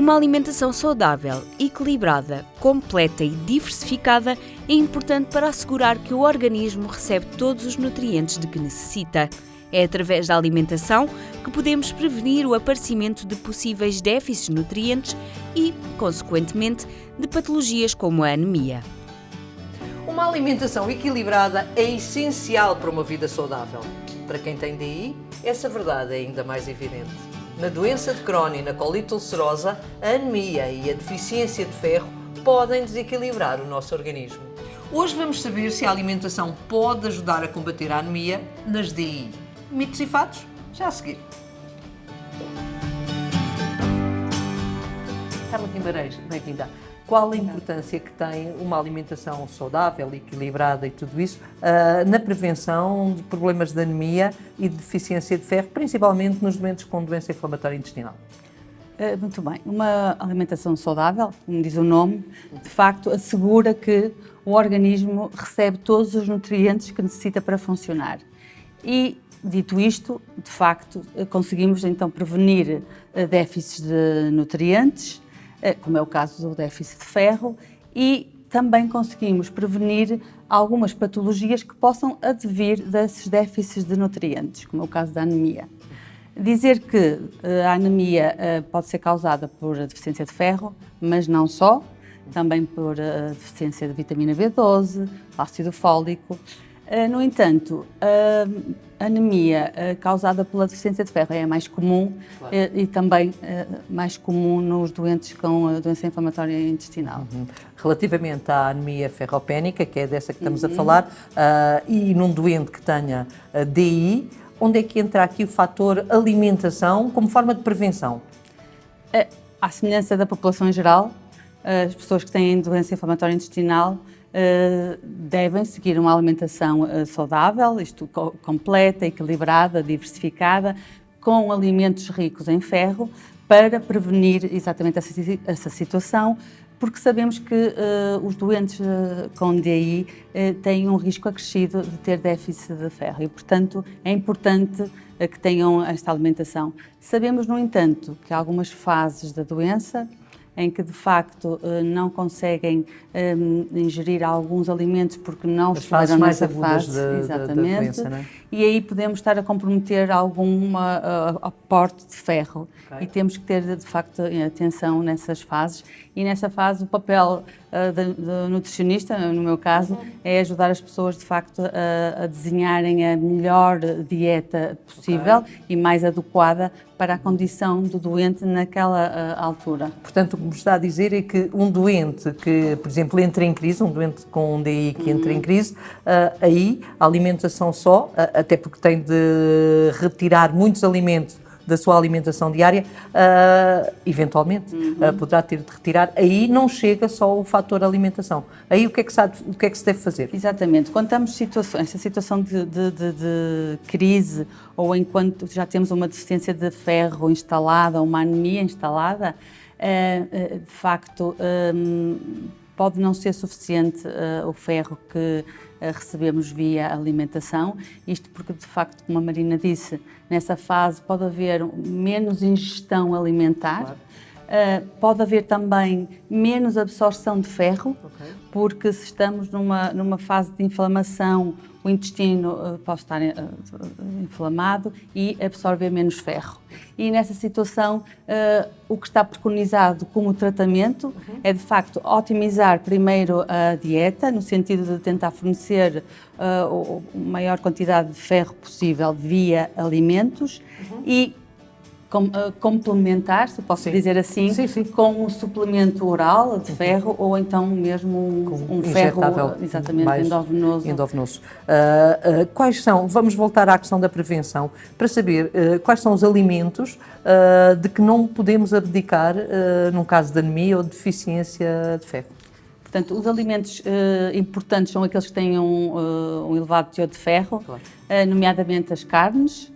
Uma alimentação saudável, equilibrada, completa e diversificada é importante para assegurar que o organismo recebe todos os nutrientes de que necessita. É através da alimentação que podemos prevenir o aparecimento de possíveis déficits de nutrientes e, consequentemente, de patologias como a anemia. Uma alimentação equilibrada é essencial para uma vida saudável. Para quem tem DI, essa verdade é ainda mais evidente. Na doença de Crohn e na colite ulcerosa, a anemia e a deficiência de ferro podem desequilibrar o nosso organismo. Hoje vamos saber se a alimentação pode ajudar a combater a anemia nas DI. Mitos e fatos? Já a seguir. Carla Guimarães, bem-vinda. Qual a importância que tem uma alimentação saudável, equilibrada e tudo isso na prevenção de problemas de anemia e de deficiência de ferro, principalmente nos doentes com doença inflamatória intestinal? Muito bem. Uma alimentação saudável, como diz o nome, de facto assegura que o organismo recebe todos os nutrientes que necessita para funcionar. E, dito isto, de facto, conseguimos então prevenir déficits de nutrientes, como é o caso do déficit de ferro, e também conseguimos prevenir algumas patologias que possam advir desses déficits de nutrientes, como é o caso da anemia. Dizer que a anemia pode ser causada por deficiência de ferro, mas não só, também por deficiência de vitamina B12, ácido fólico. No entanto, a anemia causada pela deficiência de ferro é a mais comum, claro, e também mais comum nos doentes com a doença inflamatória intestinal. Relativamente à anemia ferropénica, que é dessa que estamos a falar, e num doente que tenha DI, onde é que entra aqui o fator alimentação como forma de prevenção? À semelhança da população em geral, as pessoas que têm doença inflamatória intestinal devem seguir uma alimentação saudável, isto completa, equilibrada, diversificada, com alimentos ricos em ferro, para prevenir exatamente essa situação, porque sabemos que os doentes com DI têm um risco acrescido de ter déficit de ferro e, portanto, é importante que tenham esta alimentação. Sabemos, no entanto, que há algumas fases da doença em que, de facto, não conseguem ingerir alguns alimentos porque não estiveram nessa fase, exatamente, da doença, não é? E aí podemos estar a comprometer algum aporte de ferro, okay, e temos que ter, de facto, atenção nessas fases. E nessa fase o papel do nutricionista, no meu caso, é ajudar as pessoas, de facto, a desenharem a melhor dieta possível, okay, e mais adequada para a condição do doente naquela altura. Portanto, o que me está a dizer é que um doente que, por exemplo, entra em crise, um doente com um DI que entra em crise, aí a alimentação só, até porque tem de retirar muitos alimentos da sua alimentação diária, eventualmente poderá ter de retirar, aí não chega só o fator alimentação. Aí o que é que se deve fazer? Exatamente. Quando estamos essa situação de crise, ou enquanto já temos uma deficiência de ferro instalada, uma anemia instalada, de facto, pode não ser suficiente o ferro que recebemos via alimentação, isto porque, de facto, como a Marina disse, nessa fase pode haver menos ingestão alimentar, claro, pode haver também menos absorção de ferro, okay, porque se estamos numa fase de inflamação, o intestino pode estar inflamado e absorver menos ferro. E nessa situação, o que está preconizado como tratamento é, de facto, otimizar primeiro a dieta, no sentido de tentar fornecer a maior quantidade de ferro possível via alimentos e complementar, se posso dizer assim, com um suplemento oral de ferro, ou então mesmo um ferro exatamente endovenoso. Quais são, vamos voltar à questão da prevenção, para saber quais são os alimentos de que não podemos abdicar num caso de anemia ou de deficiência de ferro? Portanto, os alimentos importantes são aqueles que têm um elevado teor de ferro, claro, nomeadamente as carnes,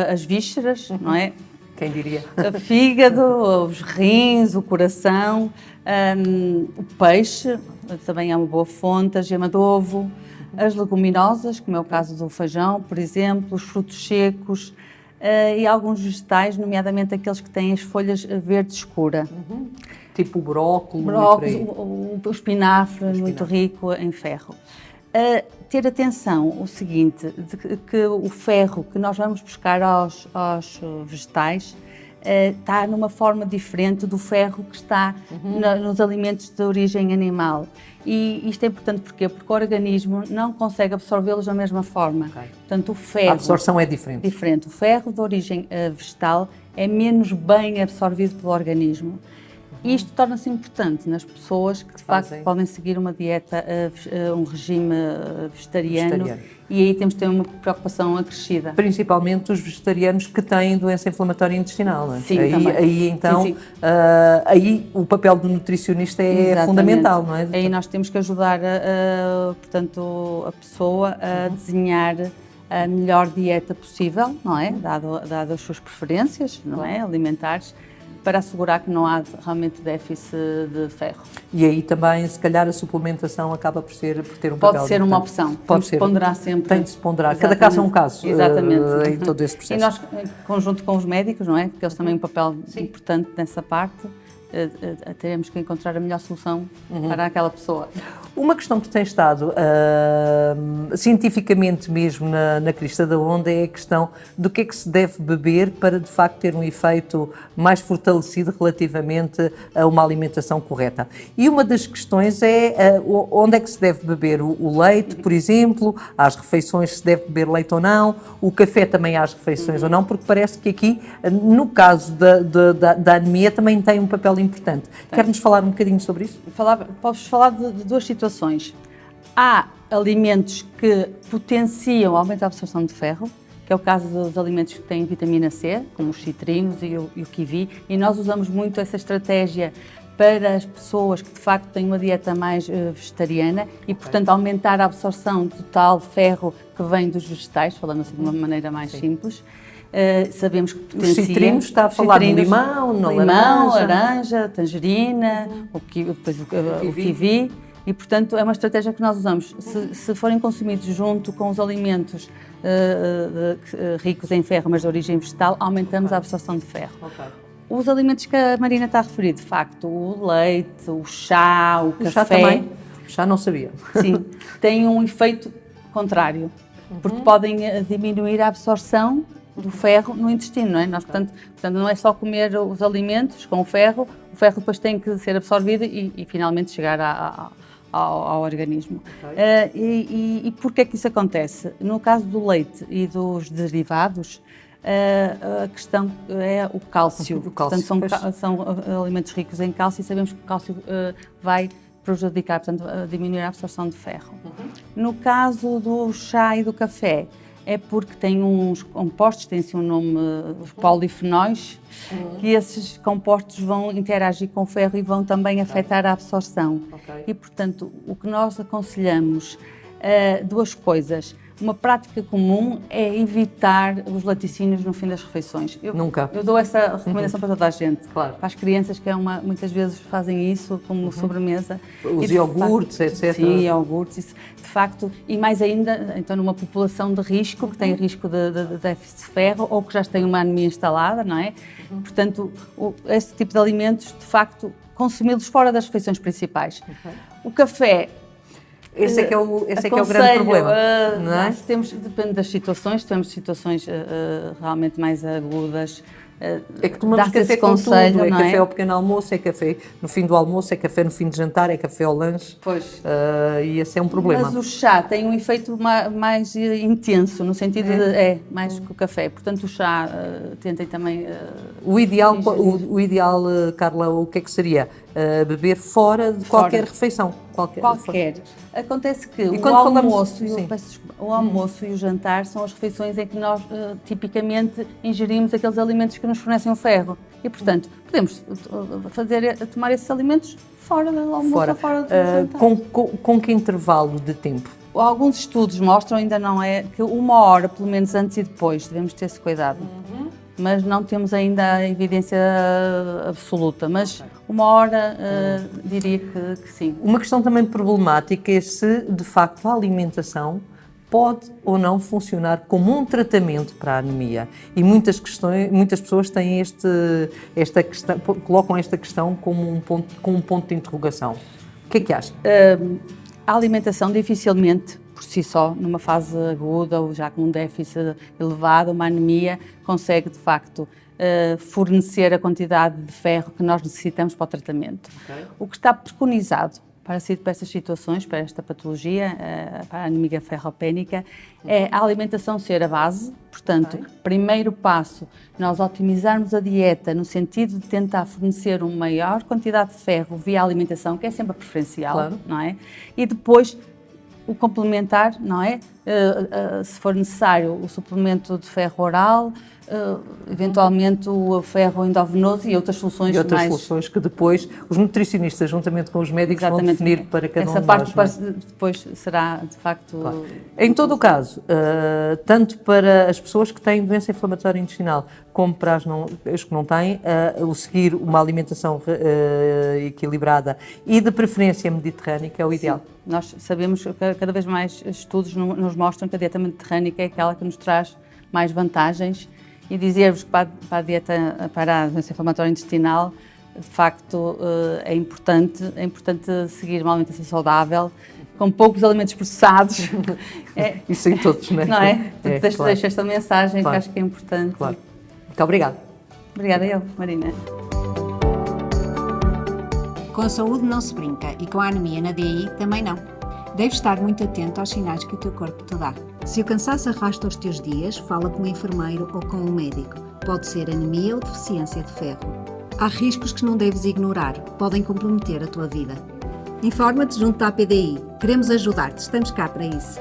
as vísceras, não é? Quem diria? O fígado, os rins, o coração, o peixe, também é uma boa fonte, a gema de ovo, as leguminosas, como é o caso do feijão, por exemplo, os frutos secos, e alguns vegetais, nomeadamente aqueles que têm as folhas verde escura. Tipo o brócolis, O espinafre, muito rico em ferro. Ter atenção o seguinte, de que o ferro que nós vamos buscar aos vegetais está numa forma diferente do ferro que está nos alimentos de origem animal. E isto é importante porquê? Porque o organismo não consegue absorvê-los da mesma forma. Portanto, o ferro... A absorção é diferente. O ferro de origem vegetal é menos bem absorvido pelo organismo. E isto torna-se importante nas pessoas que, de facto, podem seguir uma dieta, um regime vegetariano. E aí temos de ter uma preocupação acrescida. Principalmente os vegetarianos que têm doença inflamatória intestinal, não é? Sim, aí então, sim. Aí o papel do nutricionista é fundamental, não é? Aí nós temos que ajudar, portanto, a pessoa a desenhar a melhor dieta possível, não é? Dado as suas preferências, não é? Alimentares, para assegurar que não há realmente déficit de ferro. E aí também, se calhar, a suplementação acaba por ter um papel. Pode ser uma opção. Pode ser. Ponderar sempre. Tem de se ponderar. Cada caso é um caso. Exatamente. Em todo esse processo. E nós, em conjunto com os médicos, não é? Porque eles têm um papel importante nessa parte, teremos que encontrar a melhor solução para aquela pessoa. Uma questão que tem estado cientificamente mesmo na crista da onda é a questão do que é que se deve beber para de facto ter um efeito mais fortalecido relativamente a uma alimentação correta. E uma das questões é onde é que se deve beber o leite, por exemplo, às refeições se deve beber leite ou não, o café também às refeições ou não, porque parece que aqui, no caso da anemia, também tem um papel importante. Quer-nos falar um bocadinho sobre isso? Posso falar de duas situações. Há alimentos que potenciam o aumento da absorção de ferro, que é o caso dos alimentos que têm vitamina C, como os citrinos e o kiwi, e nós usamos muito essa estratégia para as pessoas que de facto têm uma dieta mais vegetariana e, portanto, aumentar a absorção do tal ferro que vem dos vegetais, falando assim de uma maneira mais simples. Sabemos que potencia... Os citrinos, está a falar de limão, laranja, tangerina, depois o kiwi. E, portanto, é uma estratégia que nós usamos. Se forem consumidos junto com os alimentos ricos em ferro, mas de origem vegetal, aumentamos a absorção de ferro. Os alimentos que a Marina está a referir, de facto, o leite, o chá, o café... chá também? O chá não sabia. Sim, têm um efeito contrário, porque podem diminuir a absorção do ferro no intestino, não é? Nós, portanto, não é só comer os alimentos com o ferro depois tem que ser absorvido e finalmente chegar ao organismo. E porquê é que isso acontece? No caso do leite e dos derivados, a questão é o cálcio. Portanto, são alimentos ricos em cálcio e sabemos que o cálcio vai prejudicar, portanto, diminuir a absorção de ferro. No caso do chá e do café, é porque tem uns compostos, tem-se um nome, os polifenóis, que esses compostos vão interagir com o ferro e vão também afetar a absorção. E, portanto, o que nós aconselhamos, duas coisas. Uma prática comum é evitar os laticínios no fim das refeições. Eu dou essa recomendação para toda a gente. Claro. Para as crianças que muitas vezes fazem isso como sobremesa. Os iogurtes, etc. Sim, iogurtes. Isso, de facto, e mais ainda, então, numa população de risco, que tem risco de déficit de ferro ou que já tem uma anemia instalada, não é? Portanto, esse tipo de alimentos, de facto, consumi-los fora das refeições principais. O café... Esse é que é o grande problema, não é? Depende das situações, temos situações realmente mais agudas. É que tomamos café com tudo, é café ao pequeno almoço, é café no fim do almoço, é café no fim de jantar, é café ao lanche. Pois. E esse é um problema. Mas o chá tem um efeito mais intenso, no sentido mais que o café. Portanto, o chá tentem também... O ideal, Carla, o que é que seria? Beber fora de qualquer refeição. Qualquer. Acontece que o almoço e o jantar são as refeições em que nós tipicamente ingerimos aqueles alimentos que nos fornecem o ferro. E, portanto, podemos tomar esses alimentos fora do almoço ou fora do jantar. Com que intervalo de tempo? Alguns estudos mostram, ainda não é, que 1 hora, pelo menos antes e depois, devemos ter esse cuidado. Mas não temos ainda a evidência absoluta, mas 1 hora diria que sim. Uma questão também problemática é se, de facto, a alimentação pode ou não funcionar como um tratamento para a anemia. E muitas pessoas têm esta questão, colocam esta questão como um ponto de interrogação. O que é que acha? A alimentação dificilmente, por si só, numa fase aguda ou já com um déficit elevado, uma anemia, consegue de facto fornecer a quantidade de ferro que nós necessitamos para o tratamento. Okay. O que está preconizado para essas situações, para esta patologia, para a anemia ferropénica, é a alimentação ser a base. Portanto, primeiro passo, nós otimizarmos a dieta no sentido de tentar fornecer uma maior quantidade de ferro via alimentação, que é sempre a preferencial, claro. Não é? E depois o complementar, não é? Se for necessário, o suplemento de ferro oral, eventualmente o ferro endovenoso e outras soluções. E outras soluções que depois os nutricionistas, juntamente com os médicos, vão definir para cada um de nós. Essa parte depois será, de facto... Claro. Em todo o caso, tanto para as pessoas que têm doença inflamatória intestinal, como para as que não têm, o seguir uma alimentação equilibrada e de preferência mediterrânica é o ideal. Sim. Nós sabemos que cada vez mais estudos nos mostram que a dieta mediterrânica é aquela que nos traz mais vantagens, e dizer-vos que para a doença inflamatória intestinal, de facto, é importante seguir uma alimentação saudável, com poucos alimentos processados. Isso em todos, não é? Não é? Deixo esta mensagem, claro. Que acho que é importante. Claro. Muito obrigada. Obrigada eu, Marina. Com a saúde não se brinca e com a anemia na DI também não. Deves estar muito atento aos sinais que o teu corpo te dá. Se o cansaço arrasta os teus dias, fala com um enfermeiro ou com um médico. Pode ser anemia ou deficiência de ferro. Há riscos que não deves ignorar, podem comprometer a tua vida. Informa-te junto à PDI. Queremos ajudar-te, estamos cá para isso.